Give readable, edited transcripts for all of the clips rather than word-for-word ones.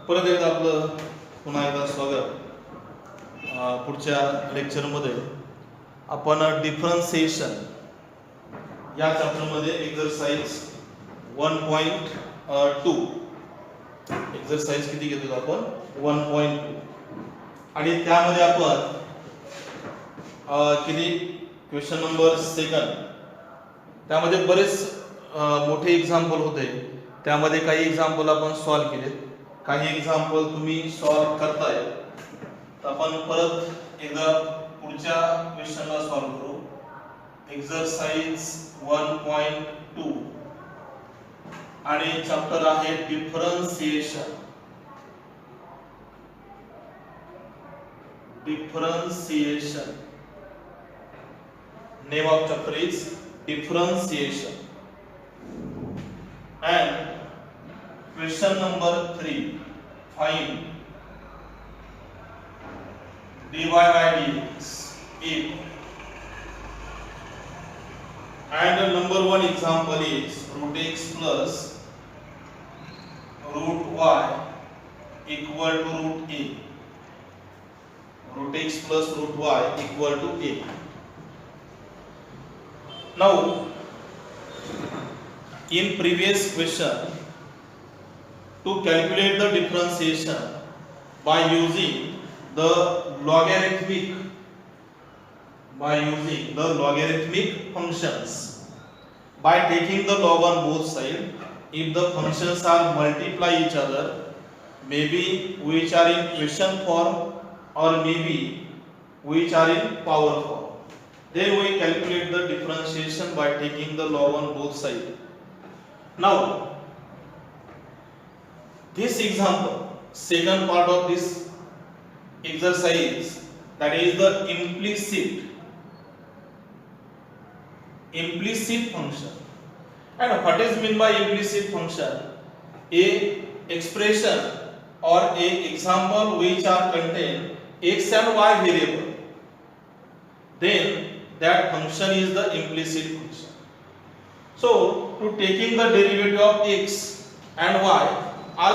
परत एकदा आपलं पुन्हा एकदा स्वागत. पुढच्या लेक्चरमध्ये आपण डिफरन्सिएशन या चॅप्टरमध्ये एक्सरसाइज 1.2 एक्सरसाइज किती घेतो आपण 1.2 आणि त्यामध्ये आपण किती क्वेश्चन नंबर 2 त्यामध्ये बरेच मोठे एक्झाम्पल होते. त्यामध्ये काही एक्झाम्पल आपण सॉल्व केले, काही एक्झाम्पल तुम्ही सॉल्व करताय. तर आपण परत एकदा पुढच्या क्वेश्चनला सॉल्व करू. एक्सरसाइज 1.2 आणि चॅप्टर आहे differentiation. Differentiation name of chapter is differentiation and question number 3 find dy by dx if and number 1 example is root x plus root y equal to root a. Root x plus root y equal to a. Now, in previous question, to calculate the differentiation by using the logarithmic functions, by taking the log on both sides, if the functions are multiply each other, maybe which are in question form or maybe which are in power form, then we calculate the differentiation by taking the log on both sides. Now, this example, second part of this exercise, that is the implicit function. And what is meant by implicit function? A expression or a example which are contain x and y variable, then that function is the implicit function. So, to taking the derivative of x and y are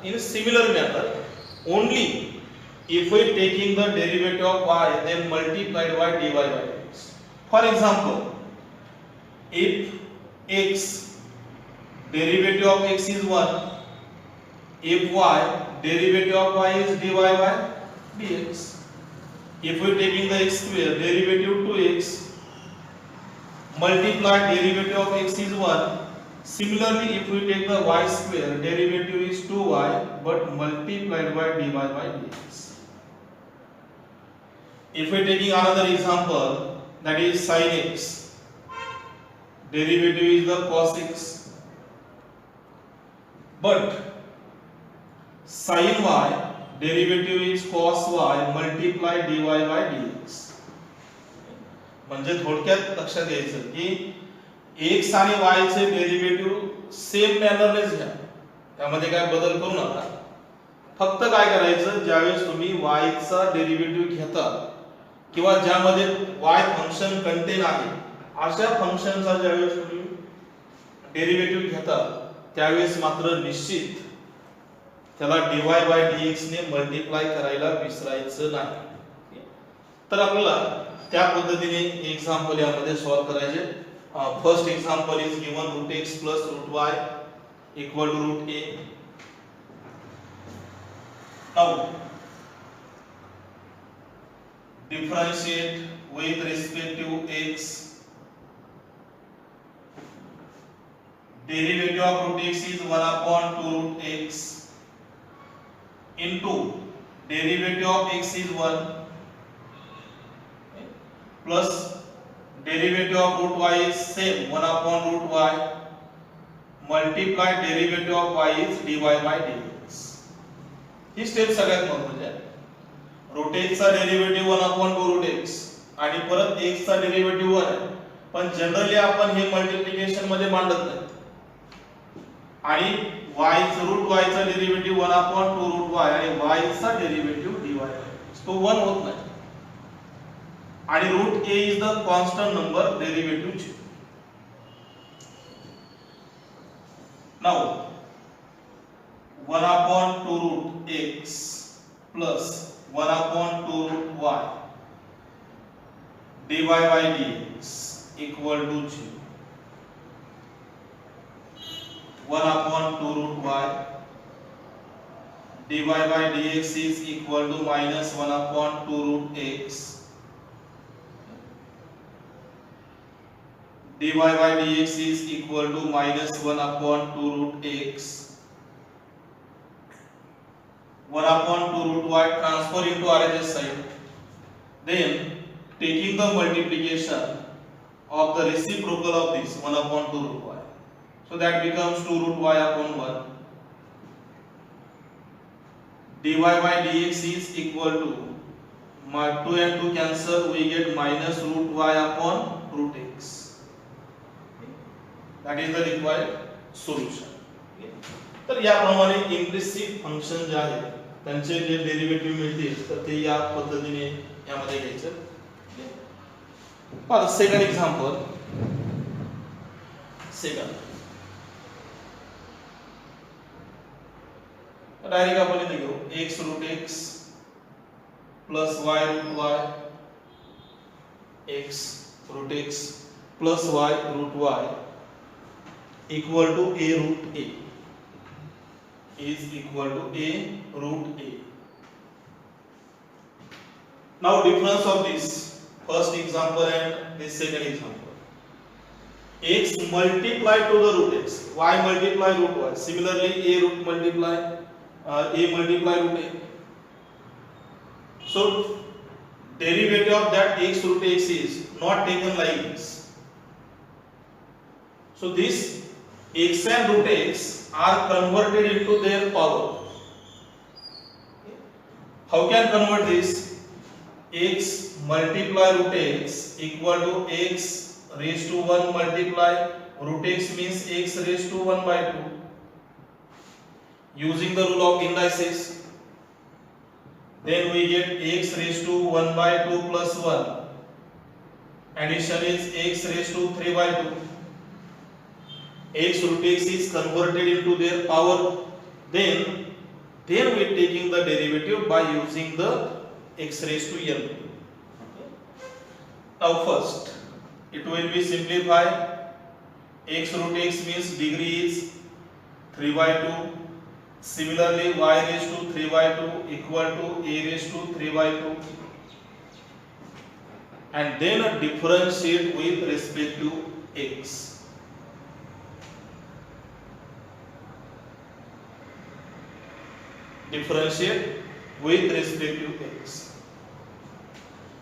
in similar manner. Only if we taking the derivative of y, then multiplied by dy by dx. For example, if x derivative of x is 1, if y derivative of y is dy by dx. If we taking the x square, derivative 2x, multiply derivative of x is 1. Similarly, if we take the y square, derivative is 2y, but multiplied by dy by dx. If we taking another example, that is sin x, derivative is the cos x, but sin y, derivative is cos y multiply dy by dx. म्हणजे थोडक्यात लक्षात घ्यायचं की x आणि y चे derivative same मॅनरनेच घ्या, त्यामध्ये काय बदल करू नका. फक्त काय करायचं, ज्यावेळेस तुम्ही y चा डेरिव्हेटिव्ह घेता किंवा ज्यामध्ये y फंक्शन कंटेन आहे अशा फंक्शनचा ज्यावेळेस तुम्ही डेरिव्हेटिव्ह घेता त्यावेळेस मात्र निश्चित त्याला dy by dx ने मल्टिप्लाय करायला विसरायचं नाही. तर आपल्याला त्या पद्धतीने एक्झाम्पल यामध्ये सॉल्व करायचे. First example is given root x plus root y equal to root a. Now differentiate with respect to x. Derivative of root x is 1 upon 2 root x into derivative of x is 1 plus derivative of root y is same 1 upon root y multiply derivative of y is dy by dx. He step सगळ्यात महत्त्वाची आहे. Root x चा derivative 1 upon 2 root x आणि परत x चा derivative 1 आहे, पण generally आपण हे मल्टिप्लिकेशन मध्ये मांडत नाही. आणि y रूट y चा डेरिव्हेटिव्ह 1 upon 2 रूट y आणि y चा डेरिव्हेटिव्ह dy तो 1 होत नाही. आणि root a is the constant number derivative. Now 1 upon 2 root x plus 1 upon 2 root y dy by dx equal to 0. 1 upon 2 root y dy by dx is equal to minus 1 upon 2 root x dy by dx is equal to minus 1 upon 2 root x 1 upon 2 root y transfer into RHS side. Then taking the multiplication of the reciprocal of this 1 upon 2 root y. So that becomes 2 root y upon 1. dy by dx is equal to 2 and 2 cancel, we get minus root y upon root x. That is the required solution. तर याप्रमाणे implicit function जे आहे त्यांचे जे derivative मिळतील तर ते या पद्धतीने यामध्ये घ्यायचं. पहा सेकंड एक्झाम्पल. सेकंड डायरेक्ट आपण इथे घेऊ x root x plus y root y x root x plus y root y equal to a root a is equal to a root a. Now difference of this first example and this second example. X multiply to the root x, y multiply root y. Similarly a root multiply a multiply root a. So derivative of that x root x is not taken like this. So this x and root x are converted into their power. How can convert this? X multiply root x equal to x raised to 1 multiply root x means x raised to 1 by 2. Using the rule of indices, then we get x raised to 1 by 2 plus 1. Addition is x raised to 3 by 2. X root x is converted into their power. Then we are taking the derivative by using the x raised to n. Now first it will be simplified. X root x means degree is 3 by 2. Similarly y raised to 3 by 2 equal to a raised to 3 by 2. And then differentiate with respect to x. Differentiate with respect to x.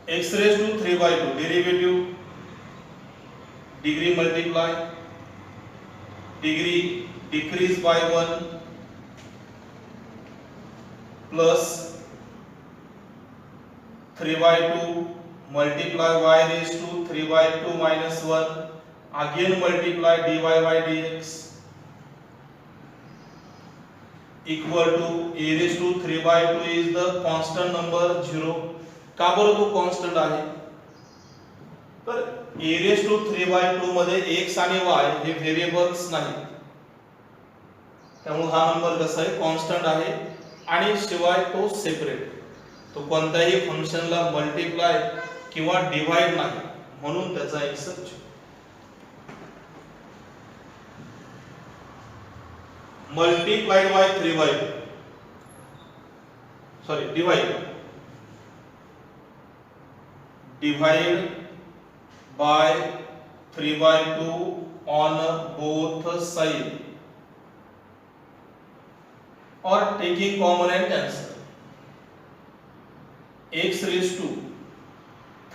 X raised to 3 by 2 derivative degree multiply degree decrease by 1 plus 3 by 2 multiply y raised to 3 by 2 minus 1 again multiply dy by dx equal to a raised to 3 by 2 is the constant number 0. का बरं तो constant आहे? तर a raised to 3 by 2 मध्ये x आणि y हे variables नाहीत, त्यामुळे हा नंबर कसा आहे कॉन्स्टंट आहे आणि शिवाय तो सेपरेट, तो कोणत्याही फंक्शनला मल्टिप्लाय किंवा डिवाइड नाही म्हणून त्याचा एक search multiplied by 3 by 2 sorry divide by 3 by 2 on both sides or taking common and cancel. X raised to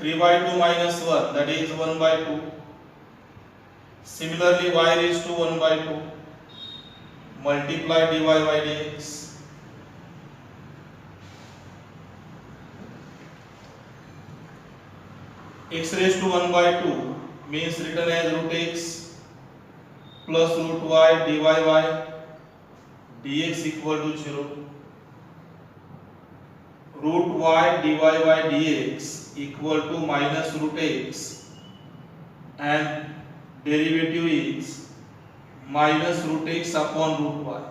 3 by 2 minus 1 that is 1 by 2. Similarly y raised to 1 by 2 multiply dy by dx x raised to 1 by 2 means written as root x plus root y dy by dx equal to 0. Root y dy by dx equal to minus root x and derivative is minus root x upon root y.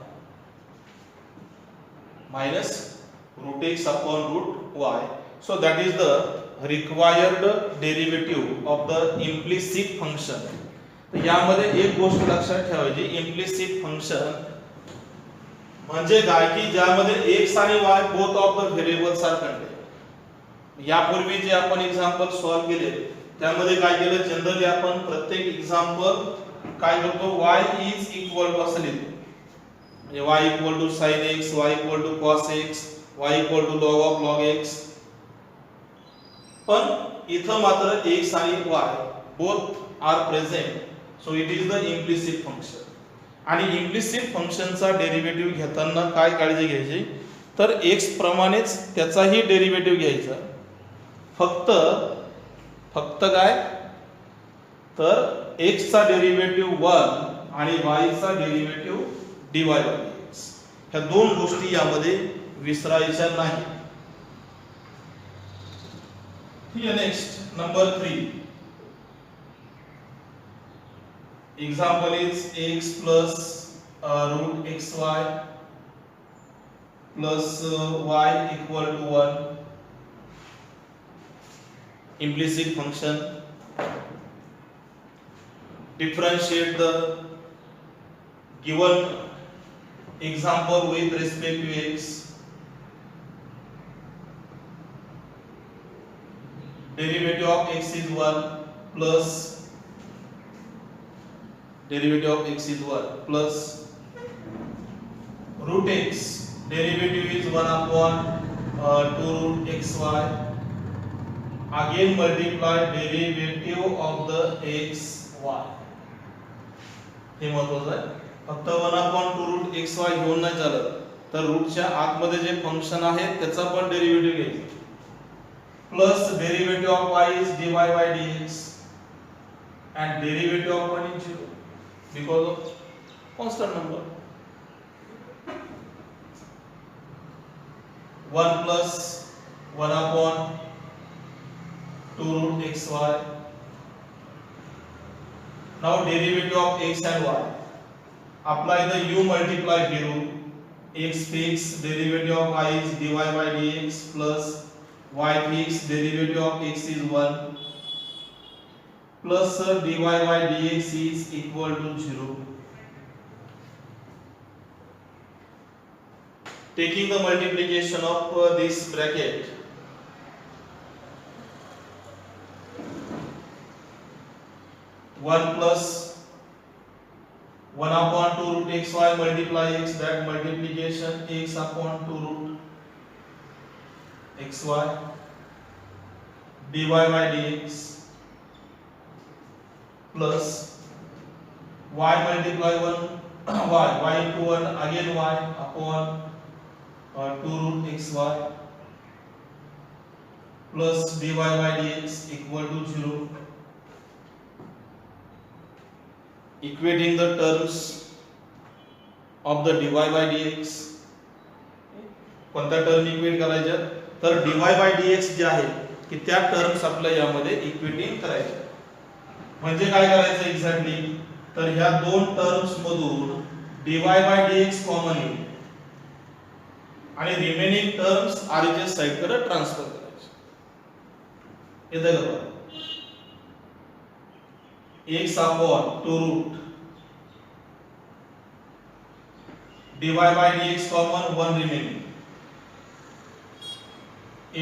minus root x upon root y. So that is the required derivative of the implicit function. तर यामध्ये एक गोष्ट लक्षात ठेवायची, implicit function म्हणजे काय की ज्यामध्ये x आणि y both of the variables are contain. यापूर्वी जे आपण एक्झाम्पल सॉल्व्ह केले त्यामध्ये काय केलं, जनरली आपण प्रत्येक एक्झाम्पल काय करतो, y इज इक्वल टू असं लिहितो. म्हणजे y equal to sin x, y equal to cos x, y equal to log of log x. पण इथं मात्र x आणि y both are present, so it is the implicit function. आणि implicit फंक्शनचा derivative घेताना काय काळजी घ्यायची, तर x प्रमाणेच त्याचाही डेरिव्हेटिव्ह घ्यायचा. फक्त काय, तर x चा डेरिव्हेटिव्ह 1 आणि y चा डेरिव्हेटिव्ह dy by dx. ह्या दोन गोष्टी यामध्ये विसरायच्या नाही. Here next, number 3. Example is x plus root xy plus y equal to 1. Implicit function. Differentiate the given example with respect to x. Derivative of x is 1 plus derivative of x is 1 plus root x, derivative is 1 upon 2 root xy. Again multiply derivative of the xy. हे महत्वाचं आहे. फक्त 1 upon 2 root xy घेऊन नाही चालत, तर रूटच्या आतमध्ये जे function आहे त्याचा पण डेरिव्हेटिव्ह घ्यायचा. Plus derivative of y is dy by dx and derivative of 1 is 0 because of constant number. 1 plus 1 upon 2 root xy. Now derivative of x and y. Apply the u multiply v rule. X fixed, derivative of y is dy by dx plus y fixed, derivative of x is 1 plus dy by dx is equal to 0. Taking the multiplication of this bracket, one plus 1 upon 2 root xy multiply x, that multiplication x upon 2 root xy dy by dx plus y multiply 1 y into 1 again y upon 2 root xy plus dy by dx equal to 0. Equating the terms of the dy by dx. कोणत्या term equate करायच्या, तर dy by dx जे आहे की त्या terms आपल्या यामध्ये equating करायच्या. म्हणजे काय करायचं एक्झॅक्टली, तर ह्या दोन टर्म्स मधून dy by dx कॉमन येईल आणि रिमेनिंग टर्म्स आरच्या साइड कडे ट्रान्सफर करायचे. येतं का बघा, x upon 2 root dy by dx common 1 remaining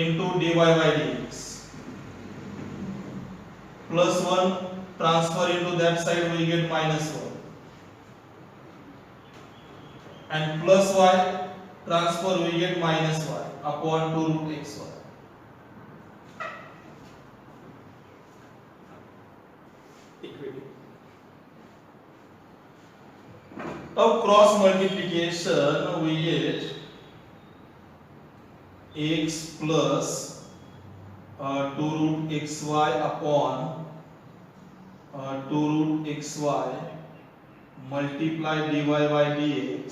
into dy by dx plus 1 transfer into that side, we get minus 1 and plus y transfer, we get minus y upon 2 root xy. Now cross multiplication, we get x plus 2 root xy upon 2 root xy multiply dy by dx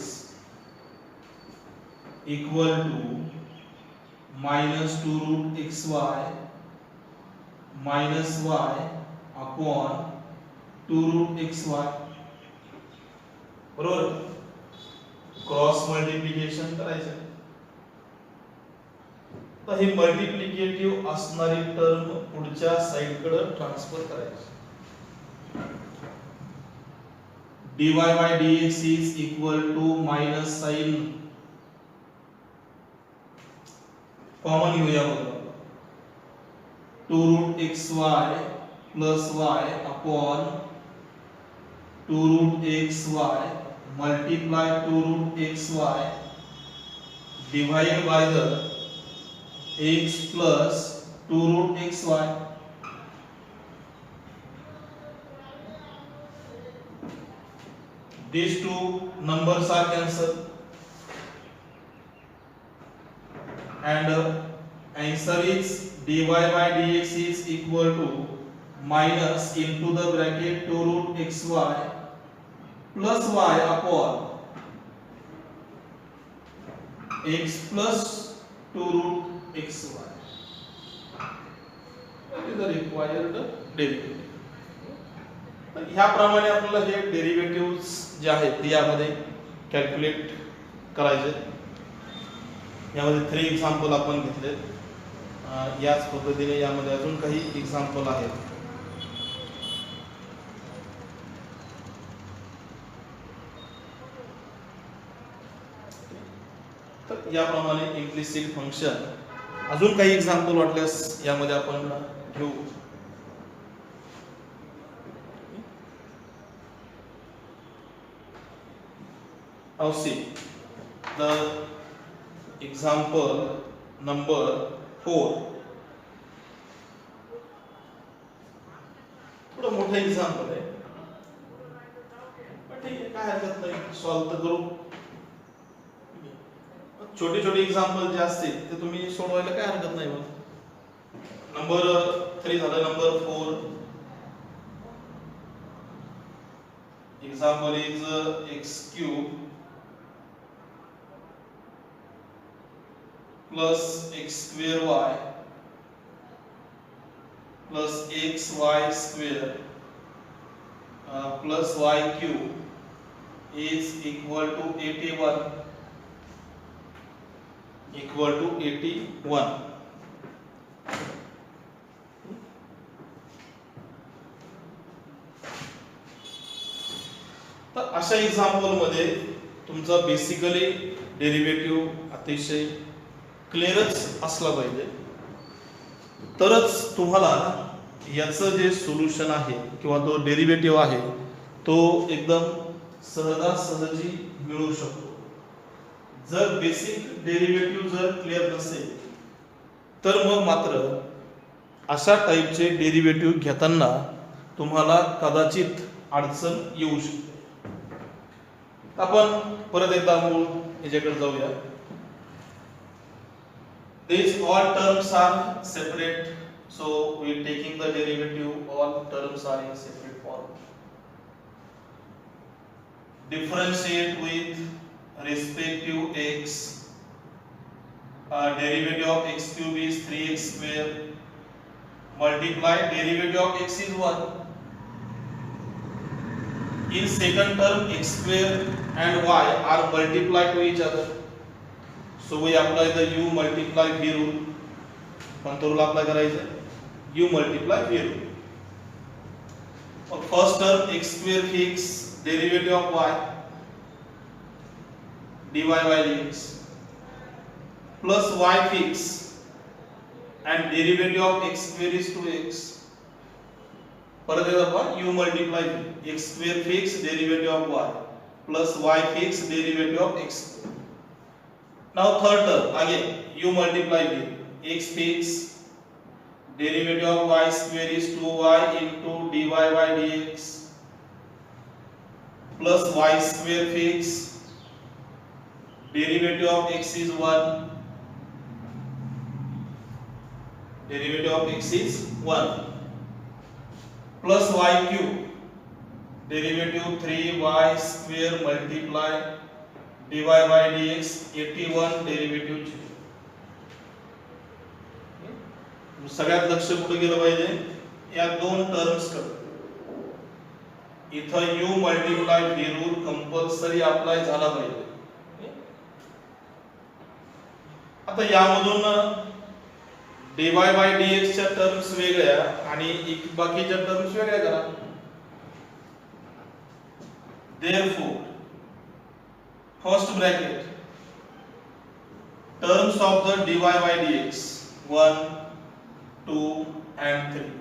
equal to minus 2 root xy minus y upon 2 root xy. बरोबर, cross multiplication करायचं. तर ही multiplicative असणारी term पुढच्या साइडकडे transfer करायची. dy by dx is equal to minus sin common घेऊया बघा 2 root xy plus y upon 2 root xy multiply 2 root xy divided by the x plus 2 root xy. These two numbers are cancelled and answer is dy by dx is equal to minus into the bracket 2 root xy plus y upon x plus 2 root xy. That is the required derivative. तर ह्याप्रमाणे आपल्याला हे derivatives जे आहेत ते यामध्ये calculate करायचे. यामध्ये 3 example आपण घेतले. याच पद्धतीने यामध्ये अजून काही एक्झाम्पल आहेत. तर याप्रमाणे इम्प्लिसिट फंक्शन अजून काही एक्झाम्पल वाटल्यास यामध्ये आपण घेऊ. Now see the example number 4. थोडं मोठं एक्झाम्पल आहे पण ठीक आहे, काय हरकत नाही, सॉल्व तर करू. छोटे छोटे एक्झाम्पल जे असतील ते तुम्ही सोडवायला काय हरकत नाही. मग नंबर 3 झालं. Number 4 example is x cube plus x square y plus xy square plus y cube is equal to 81. तर अशा एक्झाम्पल मध्ये तुमचा बेसिकली डेरिव्हेटिव्ह अतिशय क्लिअरच असला पाहिजे, तरच तुम्हाला याचं जे सोल्युशन आहे किंवा तो डेरिव्हेटिव्ह आहे तो एकदम सहजासहजी मिळू शकतो. जर बेसिक डेरिव्हेटिव्ह जर क्लिअर नसेल तर मग मात्र अशा टाईपचे डेरिव्हेटिव्ह घेताना तुम्हाला कदाचित अडचण येऊ शकते. आपण परत एकदा मूळ याच्याकडे जाऊया. These all terms are separate, so we are taking the derivative. All terms are in separate form. Differentiate with respect to x. Derivative of x cube is 3x square. Multiply derivative of x is 1. In second term, x square and y are multiplied to each other. So we apply the u multiply v rule. कोणता rule apply करायचा? u multiply v rule. First term x square fix derivative of y dy by dx plus y fix and derivative of x square is 2x. परत एकदा u multiply x square fix derivative of y plus y fix derivative of x. Now third term again u multiply with x fix derivative of y square is 2y into dy by dx plus y square fix derivative of x is 1. Derivative of x is 1 plus y cube derivative 3y square multiply dy by dx 81 derivative. सगळ्यात लक्ष कुठे गेलं पाहिजे? या दोन terms कडे. इथं u multiply v rule compulsory apply झाला पाहिजे. आता यामधून dy by dx च्या टर्म्स वेगळ्या आणि बाकीच्या टर्म्स वेगळ्या करा. Therefore, first bracket, terms of the dy by dx 1, 2 and 3.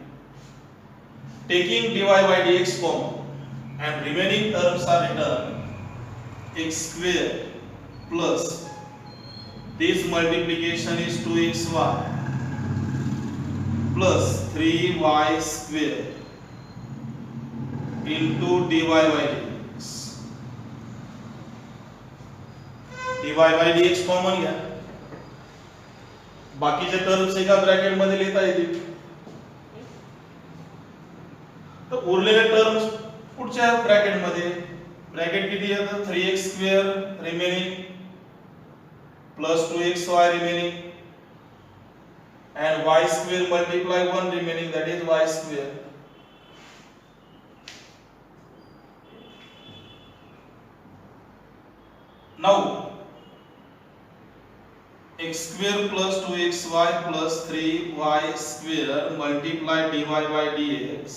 Taking dy by dx common and remaining terms are written x square plus this multiplication is 2xy plus 3y square into dy by dx. dy by dx common घ्या. बाकीचे terms एका bracket मध्ये लिहिता येतील. तर उरलेले terms पुढच्या bracket मध्ये, ब्रॅकेट किती आहे तर 3x square remaining plus 2xy remaining and y square multiply 1 remaining, that is y square. Now x square plus 2xy plus 3y square multiply dy by dx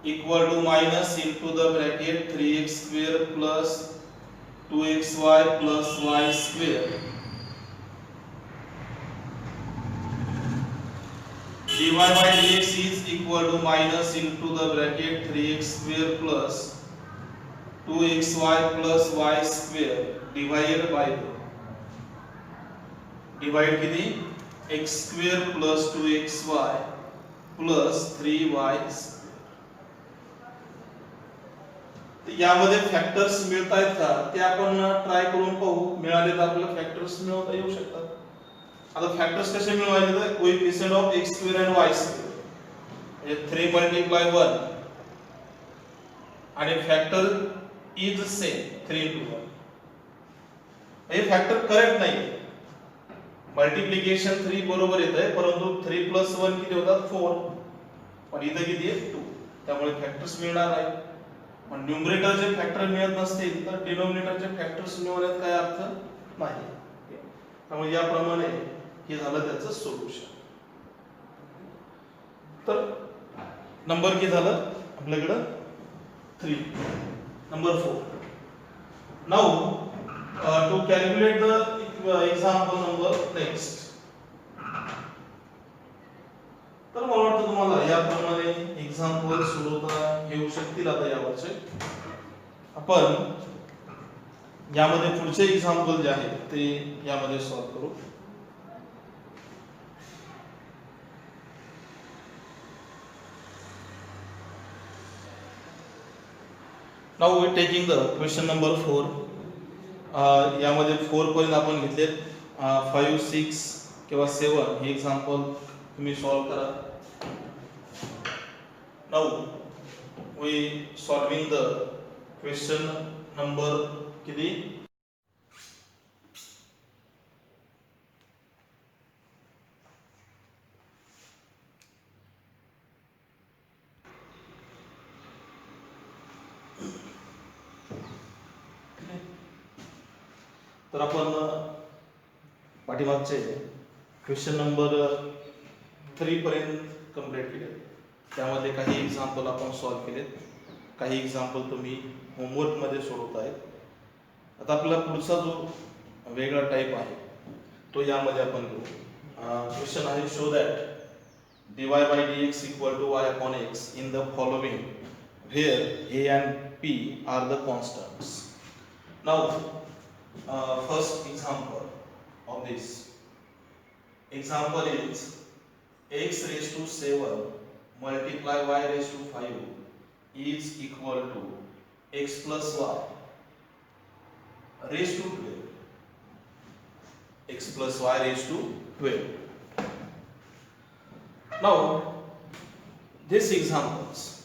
equal to minus into the bracket 3x square plus 2xy plus y square. dy by dx is equal to minus into the bracket 3x square plus 2xy plus y square divided by divide किती x square plus 2xy plus 3y square. यामध्ये factors मिळतायत का ते आपण try करून पाहू. मिळाले तर आपल्याला फॅक्टर्स मिळवता येऊ शकतात. आता फॅक्टर्स कसे मिळवायचे तर कोएफिशिएंट ऑफ x स्क्वेअर आणि y स्क्वेअर म्हणजे 3 मल्टिप्लाय 1 आणि फॅक्टर इज सेम 3 into 1. हे फॅक्टर करेक्ट नाही. मल्टिप्लिकेशन 3 बरोबर येत आहे परंतु 3 plus 1 किती होतात 4 पण इथे किती आहे 2. त्यामुळे फॅक्टर्स मिळणार नाही. पण न्यूमरेटरचे फॅक्टर मिळत नसतील तर डिनोमिनेटरचे फॅक्टर्स मिळवण्यात काय अर्थ नाही. त्यामुळे याप्रमाणे हे झालं त्याचं सोल्युशन. तर नंबर किती झालं आपल्याकडं 3. Number 4. Now to calculate the example number next. तर मला वाटतं तुम्हाला याप्रमाणे एक्झाम्पल सोडवता येऊ शकतील. आता यावरचे आपण यामध्ये पुढचे एक्झाम्पल जे आहेत ते यामध्ये सॉल्व करू. Now we taking the question number 4. यामध्ये 4 पर्यंत आपण घेतले. 5, 6 किंवा 7 हे एक्झाम्पल तुम्ही सॉल्व करा. Now we solving the question number किती तर आपण पाठीमागचे क्वेश्चन नंबर 3 पर्यंत कंप्लीट केले. त्यामध्ये काही एक्झाम्पल आपण सॉल्व केले, काही एक्झाम्पल तुम्ही होमवर्क मध्ये सोडवत आहेत. आता आपला पुढचा जो वेगळा टाइप आहे तो यामध्ये आपण घेऊ. क्वेश्चन आहे show that dy by dx equal to y upon x in the following where a and p are the constants. Now first example of this example is x raised to 7 multiply y raised to 5 is equal to x plus y raised to 12. X plus y raised to 12. Now these examples,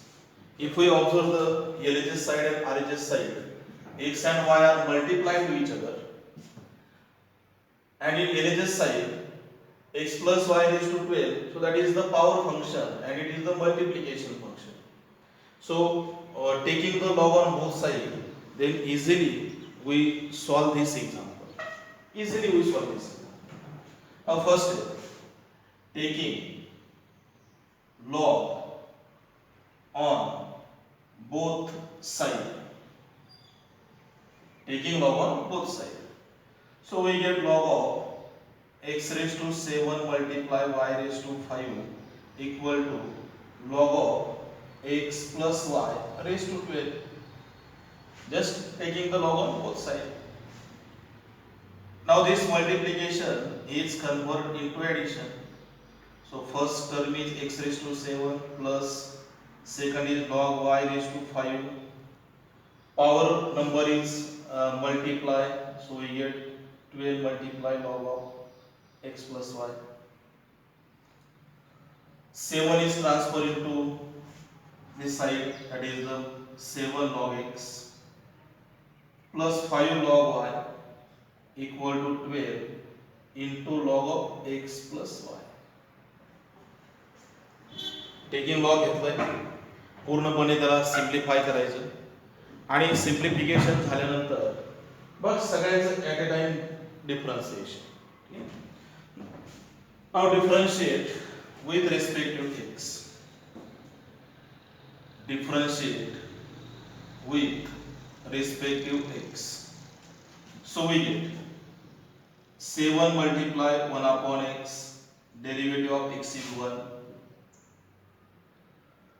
if we observe the LHS side and RHS side, x and y are multiplied to each other, and in LHS side x plus y raised to 12, so that is the power function and it is the multiplication function. So taking the log on both sides, then easily we solve this example. Now first taking log on both sides. Taking log on both sides. So we get log of x raised to 7 multiply y raised to 5 equal to log of x plus y raised to 12. Just taking the log on both sides. Now this multiplication is converted into addition. So first term is x raised to 7 plus second is log y raised to 5. Power number is multiply, so we get 12 multiply log of x plus y. 7 is transferred into this side, that is the 7 log x plus 5 log y equal to 12 into log of x plus y. Taking log घेतलाय, पूर्णपणे त्याला simplify करायचं आणि simplification झाल्यानंतर बघ सगळ्याचं at a time differentiation. Now differentiate with respect to x. Differentiate with respect to x. So we get 7 multiply 1 upon x, derivative of x is 1,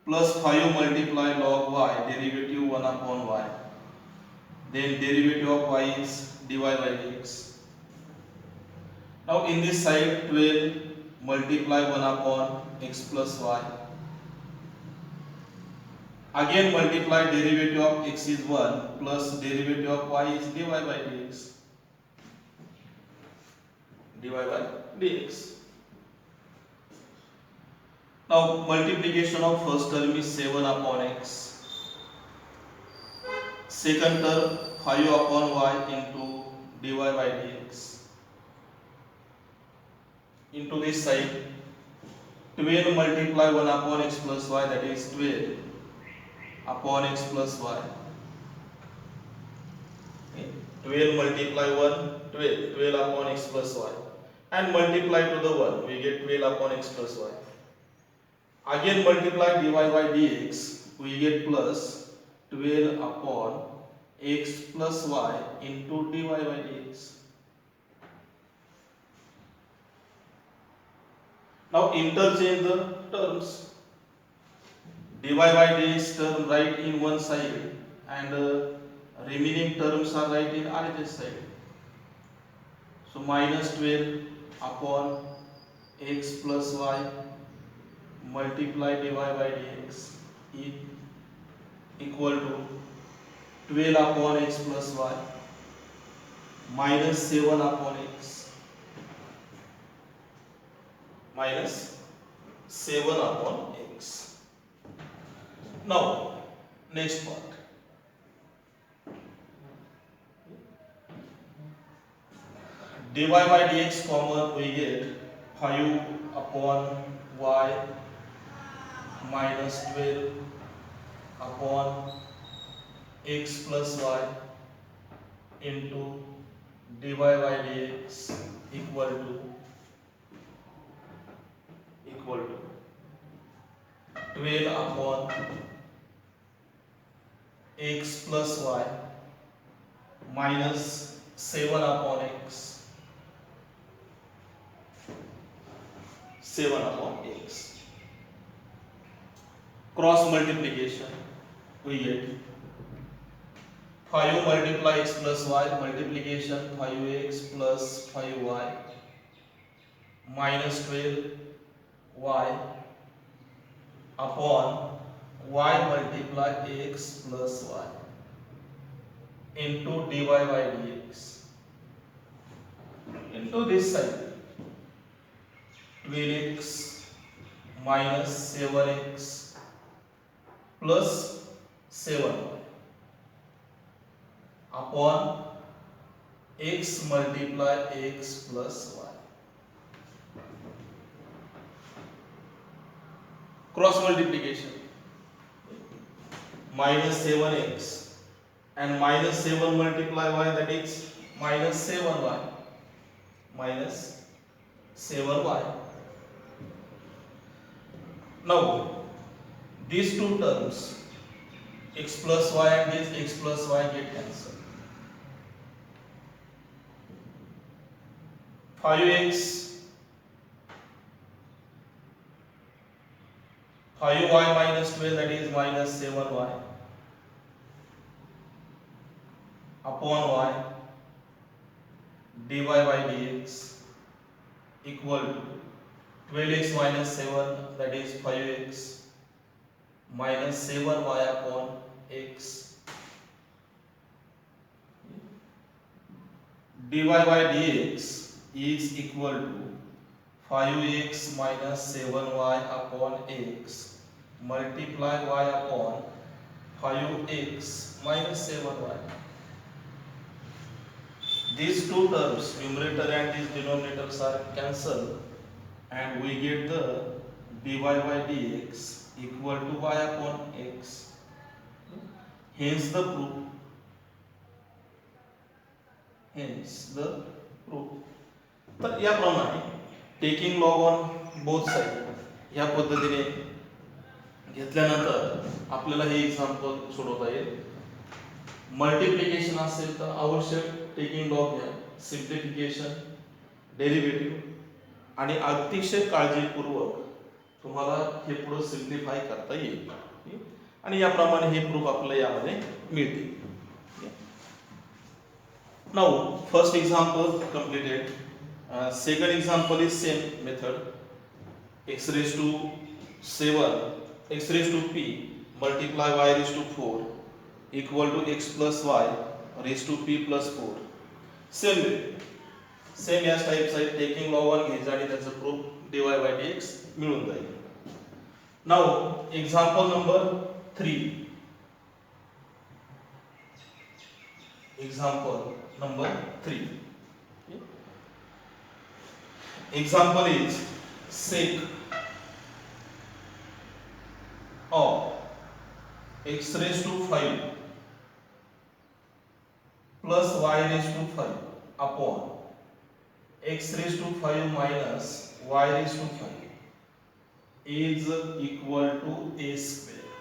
plus 5 multiply log y, derivative 1 upon y, then derivative of y is dy by dx. Now in this side 12 multiply 1 upon x plus y, again multiply derivative of x is 1 plus derivative of y is dy by dx. Dy by dx. Now multiplication of first term is 7 upon x, second term 5 upon y into dy by dx. Into this side 12 multiply 1 upon x plus y, that is 12 upon x plus y. 12 multiply 1, 12 upon x plus y, and multiply to the 1, we get 12 upon x plus y. Again multiply dy by dx, we get plus 12 upon x plus y into dy by dx. Now interchange the terms. Dy by dx term write in one side and remaining terms are write in other side. So minus 12 upon x plus y multiply dy by dx is equal to 12 upon x plus y minus 7 upon x minus 7 upon x. Now next part. Dy by dx common, we get 5 upon y minus 12 upon x plus y into dy by dx equal to 12 upon x plus y minus 7 upon x, 7 upon x. Cross multiplication, we get 5 multiply x plus y, multiplication 5x plus 5y minus 12y upon y multiply x plus y into dy by dx. Into this side 12x minus 7x plus 7y upon x multiply x plus y. Cross multiplication, minus 7x and minus 7 multiply y, that is minus 7y minus 7y Now these two terms x plus y and this x plus y get cancelled. 5x 5y minus 12, that is minus 7y upon y dy by dx equal to 12x minus 7, that is 5x minus 7y upon x dy by dx is equal to 5x minus 7y upon x multiply y upon 5x minus 7y. These two terms, numerator and these denominators, are cancelled and we get the dy by dx equal to y upon x. Hence the proof. तर याप्रमाणे taking log on both side या पद्धतीने घेतल्यानंतर आपल्याला हे example सोडवता येईल. Multiplication असेल तर आवश्यक टेकिंग लॉग घ्या, सिम्प्लिफिकेशन, डेरिव्हेटिव्ह आणि अतिशय काळजीपूर्वक तुम्हाला हे पुढे सिम्प्लिफाय करता येईल आणि याप्रमाणे हे प्रूफ आपल्याला यामध्ये मिळतील. Now first example completed. Second example is same method. X raised to 7, x raised to p multiply y raised to 4 equal to x plus y raised to p plus 4. Same way, same याच types आहे. Taking log on घ्यायचं आणि त्याचं proof dy by dx मिळून जाईल. Now example number 3. Example number 3. Example is sec of x raised to 5 plus y raised to 5 upon x raised to 5 minus y raised to 5 is equal to a square.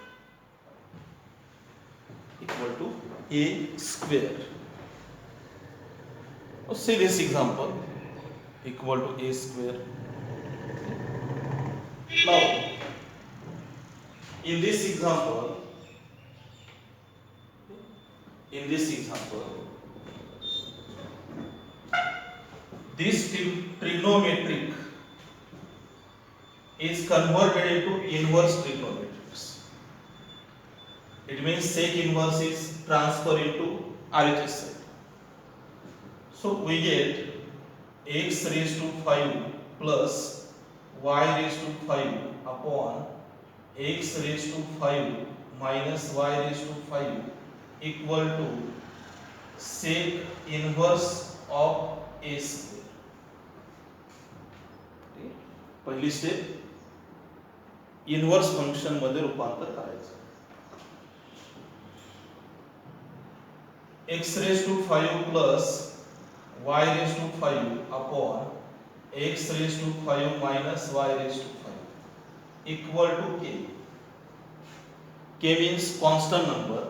Equal to a square. Now see this example, equal to a square. Now in this example this trigonometric is converted into inverse trigonometrics. It means sec inverse is transferred into RHS side. So we get x raised to 5 plus y raised to 5 upon x raised to 5 minus y raised to 5 equal to sec inverse of a square. पहिली step inverse function मध्ये रूपांतर करायचं. x raised to 5 plus y raised to 5 upon x raised to 5 minus y raised to 5 equal to k. K means constant number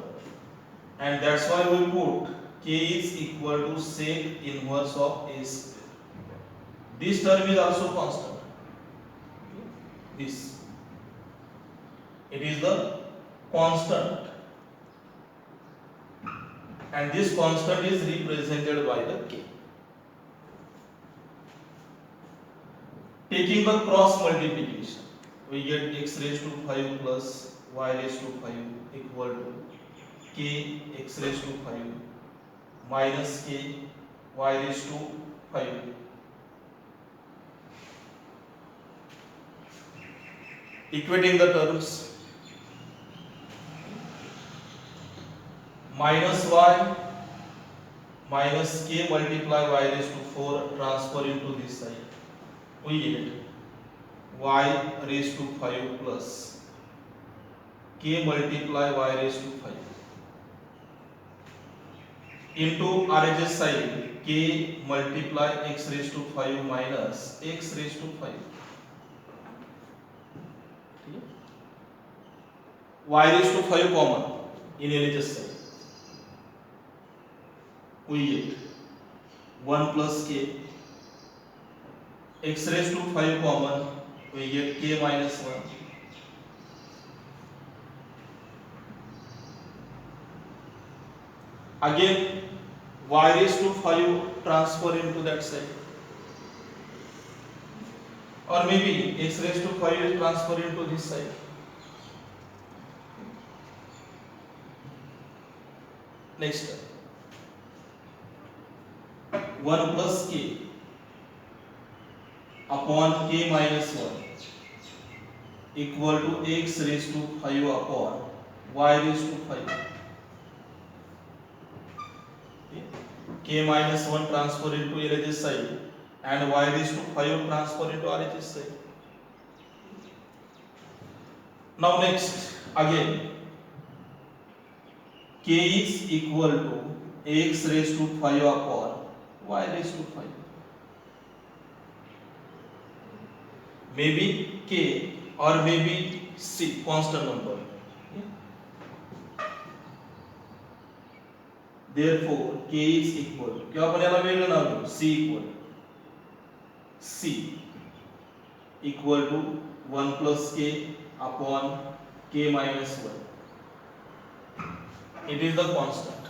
and that's why we put k is equal to sec inverse of a square. This term is also constant. This, it is the constant and this constant is represented by the k. Taking the cross multiplication, we get x raised to 5 plus y raised to 5 equal to k x raised to 5 minus k y raised to 5. Equating the terms, minus y minus k multiply y raised to 4 transfer into this side. We get y raised to 5 plus k multiply y raised to 5 into RHS side k multiply x raised to 5 minus x raised to 5. y raised to 5 common in LHS side. We get 1 plus k. X raised to 5 common, we get k minus 1. Again, y raised to 5 transfer into that side. Or maybe x raised to 5 is transfer into this side. Next, 1 plus k upon k minus 1 equal to x raised to 5 upon y raised to 5. Okay. K minus 1 transfer into LHS side and y raised to 5 transfer into RHS side. Now next, again k is equal to x raised to 5 upon y raised to 5. Maybe k or maybe c, constant number. Therefore k is equal to, क्या आपण याला वेगळं नाव देऊ, c equal to 1 plus k upon k minus 1. It is the constant.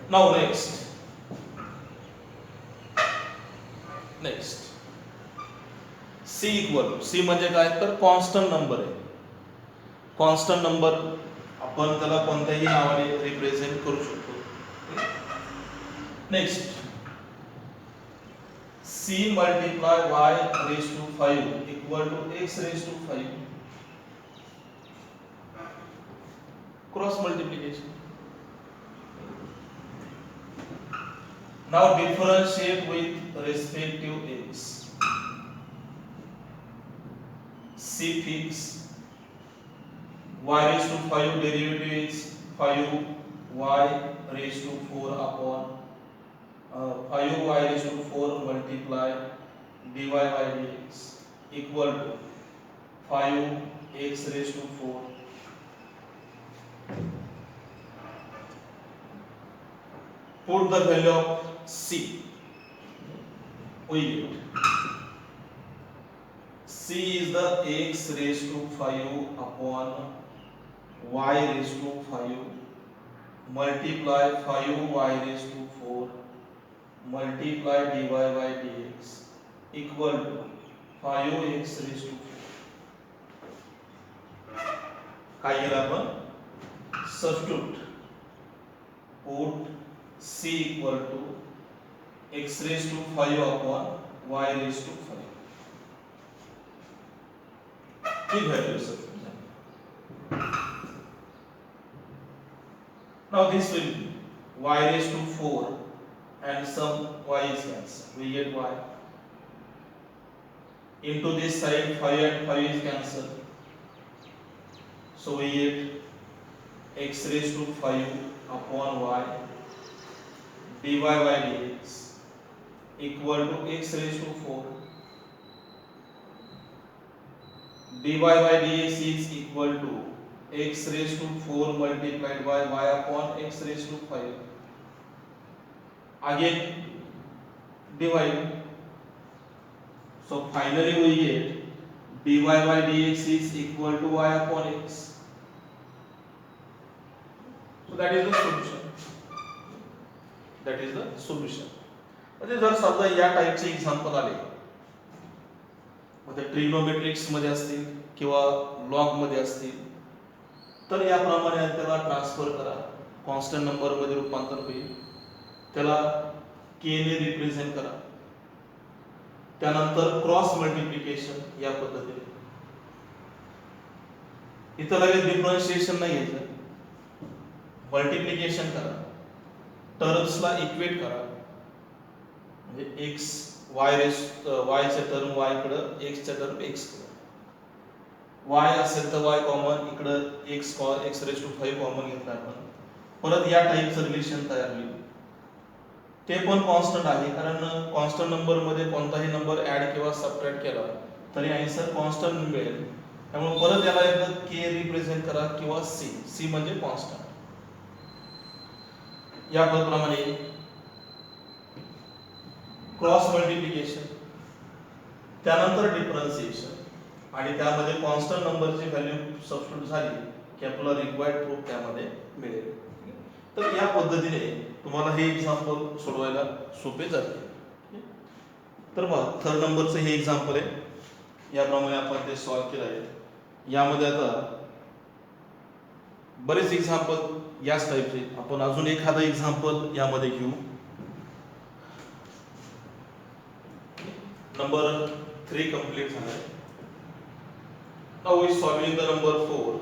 Now next c equal to, c म्हणजे काय तर constant number आहे. Constant number आपण त्याला कोणत्याही नावाने रिप्रेझेंट करू शकतो. Next, c multiply y raise to 5 equal to x raise to 5. Cross multiplication. Now differentiate with respective x. C fix y raised to 5 derivative is 5y raised to 4 upon 5y raised to 4 multiply dy by dx equal to 5x raised to 4. Put the value of c. We get c is the x raised to 5 upon y raised to 5 multiply 5y raised to 4 multiply dy by dx equal to 5x raised to 4. काय केलं आपण? Substitute. Put c equal to x raised to 5 upon y raised to 5. Big values. Now this will be y raised to 4 and some y is cancelled. We get y. Into this side 5 and 5 is cancelled. So we get x raised to 5 upon y dy by dx equal to x raised to 4. dy by dx is equal to x raised to 4 multiplied by y upon x raised to 5. Again divide. So finally we get dy by dx is equal to y upon x. So that is the solution. That is the solution. म्हणजे जर समजा या टाइपचे example आले, म्हणजे ट्रिग्नोमेट्रिक्स मध्ये असतील किंवा log मध्ये असतील, तर याप्रमाणे त्याला ट्रान्सफर करा, कॉन्स्टंट नंबर मध्ये रूपांतर होईल, त्याला k ने रिप्रेझेंट करा, त्यानंतर क्रॉस मल्टिप्लिकेशन या पद्धतीने. इथं लगेच डिफरन्शिएशन नाही घ्यायचं, मल्टिप्लिकेशन करा, टर्म्सला इक्वेट करा, म्हणजे x y चे टर्म y कडे, x चे टर्म x कडे, y असेल तर y कॉमन, इकडे x रेज टू 5 कॉमन घेतला आपण, परत या टाइपचं रिलेशन तयार होईल. ते पण कॉन्स्टंट आहे, कारण कॉन्स्टंट नंबर मध्ये कोणताही नंबर ऍड किंवा सबट्रॅक्ट केला तरी आन्सर कॉन्स्टंट मिळेल. त्यामुळे परत याला एकदा के रिप्रेझेंट करा किंवा सी, सी म्हणजे कॉन्स्टंट. या प्रमाणे क्रॉस मल्टिप्लिकेशन, त्यानंतर डिफरन्शिएशन आणि त्यामध्ये कॉन्स्टंट नंबरची व्हॅल्यू सबस्टिट्यूट झाली की आपल्याला रिक्वायर्ड प्रूफ त्यामध्ये मिळेल. तर या पद्धतीने तुम्हाला हे एक्झाम्पल सोडवायला सोपे जाते. तर मग थर्ड नंबरचं हे एक्झाम्पल आहे, याप्रमाणे आपण ते सॉल्व्ह केलं आहे. यामध्ये आता बरेच एक्झाम्पल याच टाईपचे, आपण अजून एखादा एक्झाम्पल यामध्ये घेऊ. नंबर 3 कंप्लीट झालाय. Now we solving the number 4.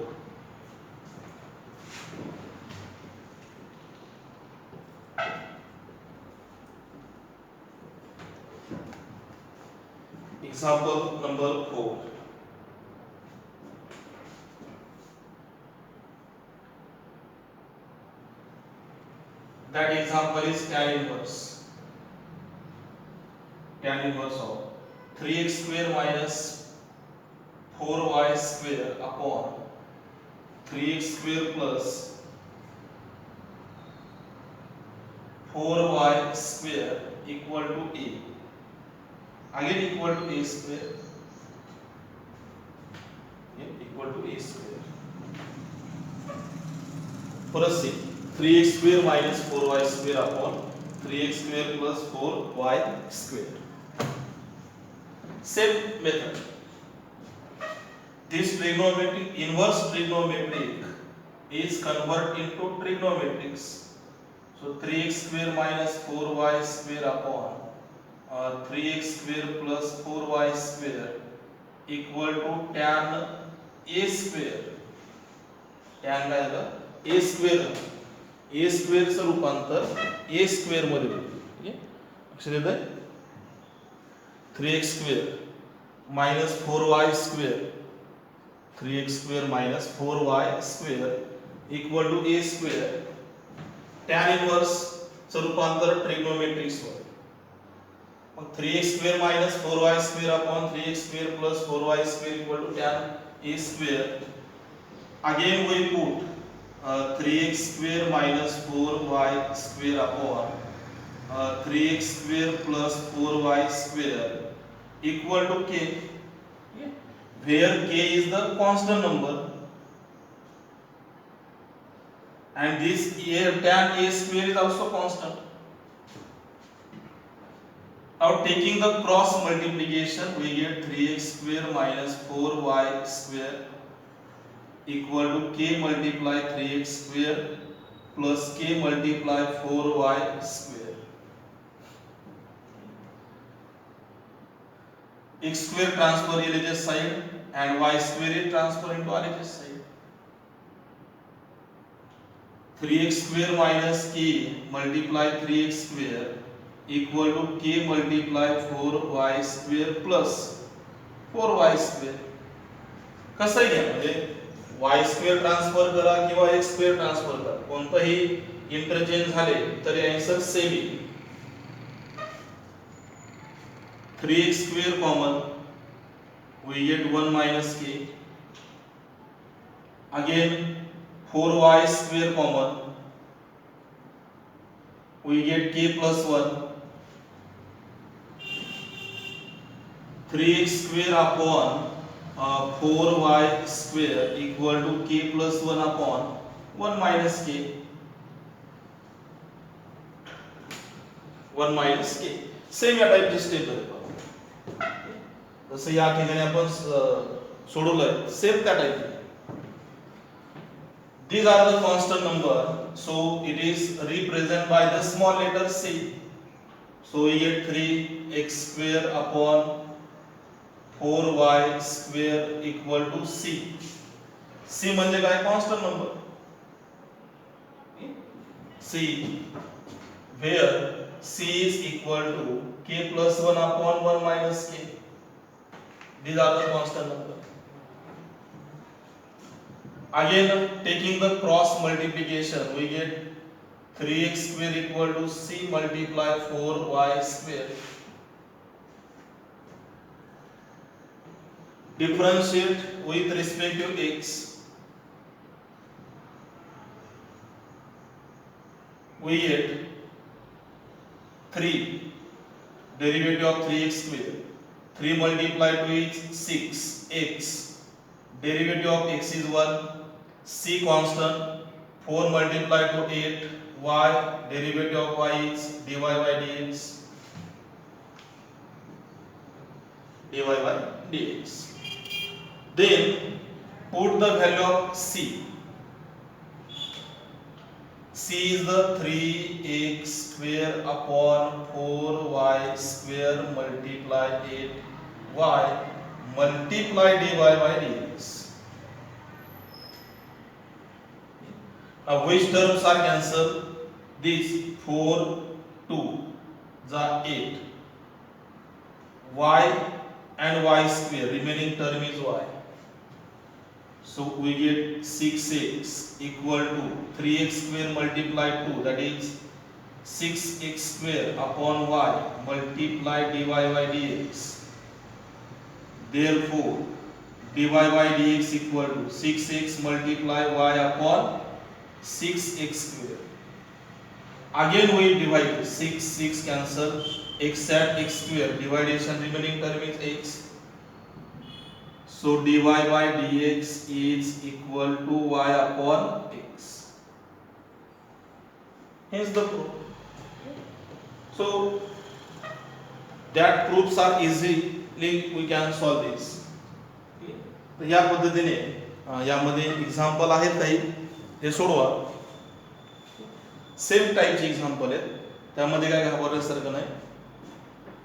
Example number 4. That example is tan inverse. Tan inverse of 3x square minus 4y square upon 3x square plus 4y square equal to a. Again equal to a square. Equal to a square. First see 3x square minus 4y square upon 3x square plus 4y square. Same method. This trigonometric inverse trigonometric is converted into trigonometrics. So 3x square minus 4y square upon 3x square plus 4y square equal to tan a square. Tan काय झालं? a square. a square चं रूपांतर a square मध्ये होईल. ठीक आहे, लक्षात येतंय? 3x square minus 4y square, 3x square minus 4y square equal to a square. tan inverse चं रूपांतर ट्रिग्नोमेट्रिक्स वर. मग 3x square minus 4y square upon 3x square plus 4y square equal to tan a square. Again we put 3x square minus 4y square upon 3x square plus 4y square equal to k, where k is the constant number and this tan a square is also constant. Now taking the cross multiplication we get 3x square minus 4y square equal to k multiply 3x square plus k multiply 4y square. X square transfer LHS side and y square is transfer into RHS side. 3x square minus k multiply 3x square equal to k multiply 4y square plus 4y square. कसं घ्या, म्हणजे y square transfer करा किंवा x square transfer करा, कोणताही interchange झाले तरी answer same येईल. 3x square common, we get 1 minus k. Again 4y square common, we get k plus 1. 3x square upon 4y square equal to k plus 1 upon 1 minus k. 1 minus k. Same या टाइपची step आहे. जसं या ठिकाणी आपण सोडवलंय same त्या type. These are the constant number, so it is represented by the small letter c. So we get 3x square upon 4y square equal to c. c म्हणजे काय? Constant number. c where c is equal to k plus 1 upon 1 minus k. These are the constant number. Again taking the cross multiplication we get 3x square equal to c multiply 4y square. differentiate with respect to x, we get 3 derivative of 3x square. 3 multiplied to is 6x, derivative of x is 1, c constant. 4 multiplied to 8 y, derivative of y is dy by dx, dy by dx. Then put the value of c. C is the 3x square upon 4y square multiply 8y multiply dy by dx. Now which terms are cancelled? This 4 2 the 8 y and y square, remaining term is y. So we get 6x equal to 3x square multiplied 2, that is 6x square upon y multiply dy by dx. Therefore dy by dx equal to 6x multiply y upon 6x square. Again we divide 6 cancel, x at x square, dividation remaining term is x. So dy by dx is equal to y upon x. Hence the proof. So that proofs are easily we can solve this. तर या पद्धतीने यामध्ये example आहेत काही, हे सोडवा. Same टाईपचे example आहेत, त्यामध्ये काय घाबरण्यासारखं नाही.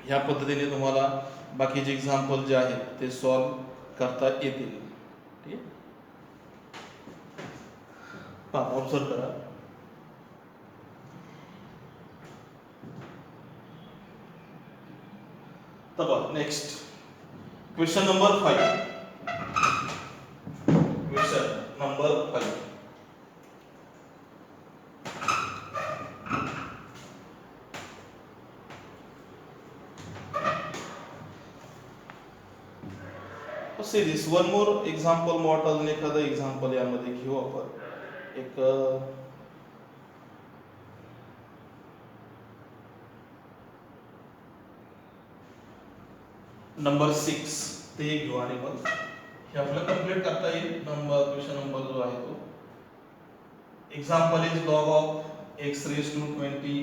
ह्या पद्धतीने तुम्हाला बाकीचे एक्झाम्पल जे आहेत ते सॉल्व करता येतील. ठीक आहे, पहा ऑब्झर्व करा. तर next question number 5. Question number 5. See this one more example model ने एखादं एक्झाम्पल यामध्ये घेऊ आपण. एक नंबर 6 ते घेऊ आणि मग हे आपल्याला कंप्लीट करता येईल. नंबर क्वेश्चन नंबर जो आहे तो example is log of x raised to 20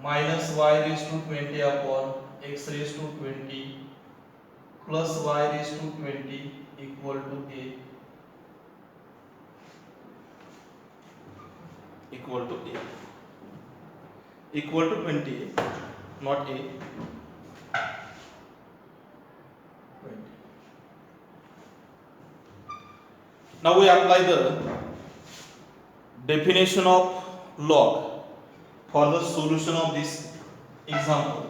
minus y raised to 20 upon x raised to 20 plus y raised to 20 equal to a, equal to 20, not a, 20. Now we apply the definition of log for the solution of this example.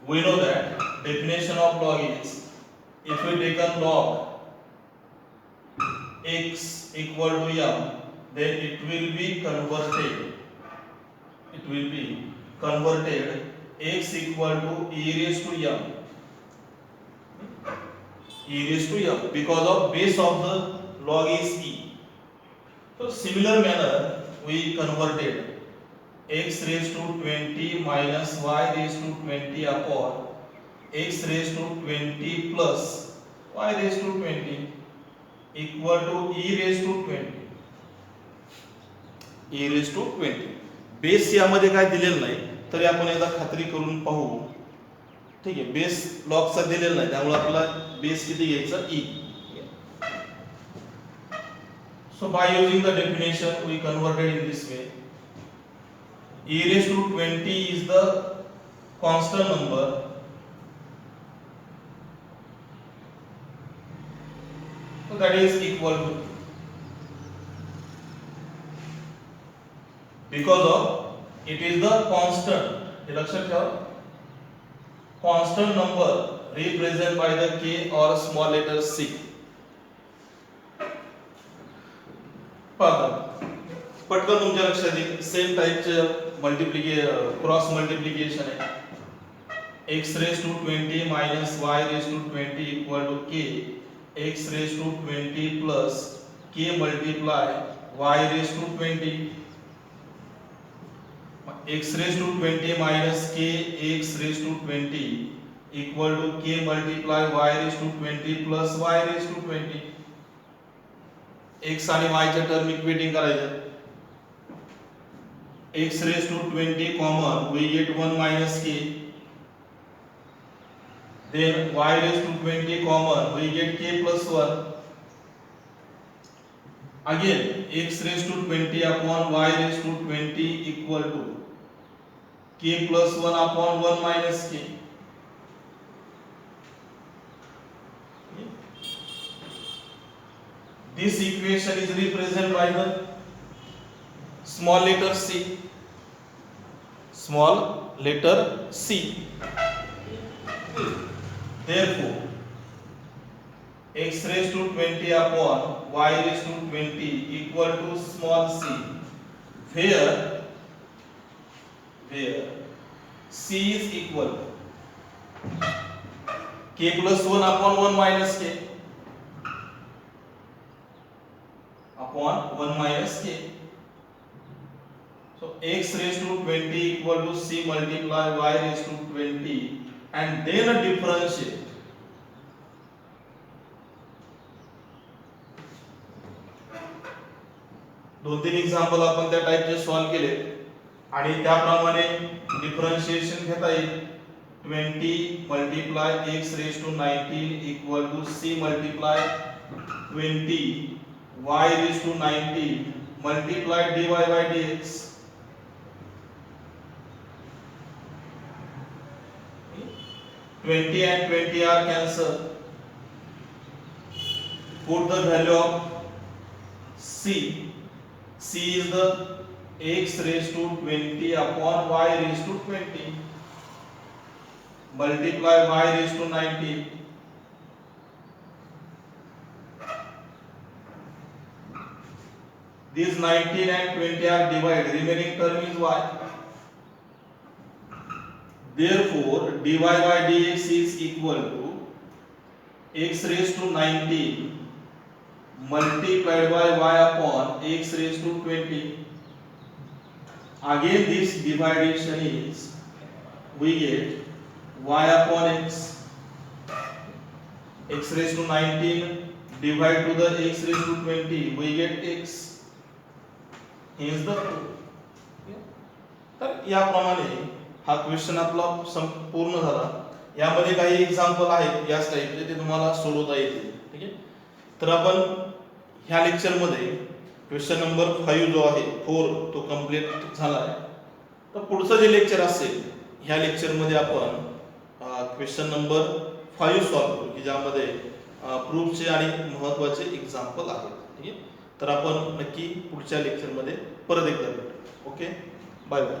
We know that definition of log is, if we take a log x equal to m, then it will be converted x equal to e raised to m, because of base of the log is e. So similar manner we converted x raised to 20 minus y raised to 20 upon x raised to 20 plus y raised to 20 equal to e raised to 20. e raised to 20. Base यामध्ये काय दिलेलं नाही, तरी आपण एकदा खात्री करून पाहू. ठीक आहे, बेस लॉगचा दिलेला नाही, त्यामुळे आपल्याला बेस किती घ्यायचा e. So by using the definition we converted in this way. E raised to 20 is the constant number, so that is equal to, because of it is the constant, हे लक्षात ठेवा, constant number represented by the k or small letter c. पटकन तुमच्या लक्षात येईल, same टाईपचे cross multiplication आहे. x raised to 20 minus y raised to 20 equal to k x raised to 20 plus k multiply y raised to 20. x raised to 20 minus k x raised to 20 equal to k multiply y raised to 20 plus y raised to 20. x आणि y च्या term equating करायच्या. x raised to 20 common, we get 1 minus k. Then y raised to 20 common, we get k plus 1. Again, x raised to 20 upon y raised to 20 equal to k plus 1 upon 1 minus k. This equation is represented by the small letter c. Small letter c. Therefore, x raised to 20 upon y raised to 20 equal to small c, where c is equal k plus 1 upon 1 minus k upon 1 minus k. So x raised to 20 equal to c multiply y raised to 20 and then a differentiate. दोन तीन example आपण त्या टाइपचे solve केले आणि त्याप्रमाणे differentiation घेता येईल. 20 multiply x raised to 19 equal to c multiply 20 y raised to 90 multiply dy by dx. 20 and 20 are cancelled. Put the value of c. C is the x raised to 20 upon y raised to 20 multiply y raised to 90. These 19 and 20 are divided. Remaining term is y. Therefore, dy by dx is equal to x raised to 19 multiplied by y upon x raised to 20. Again, this division is we get y upon x. X raised to 19 divide to the x raised to 20, we get x. Hence the proof. तर याप्रमाणे हा question आपला संपूर्ण झाला. यामध्ये काही example आहेत याच टाइपचे, ते तुम्हाला सोडवता येतील. ठीक आहे. तर आपण ह्या लेक्चर मध्ये क्वेश्चन नंबर 5 जो आहे 4 तो कंप्लीट झाला आहे. तर पुढचं जे लेक्चर असेल ह्या लेक्चर मध्ये आपण क्वेश्चन नंबर 5 सॉल्व करू, की ज्यामध्ये प्रूफचे आणि महत्त्वाचे एक्झाम्पल आहेत. ठीक आहे. तर आपण नक्की पुढच्या लेक्चर मध्ये परत एकदा भेटू. Okay, bye bye.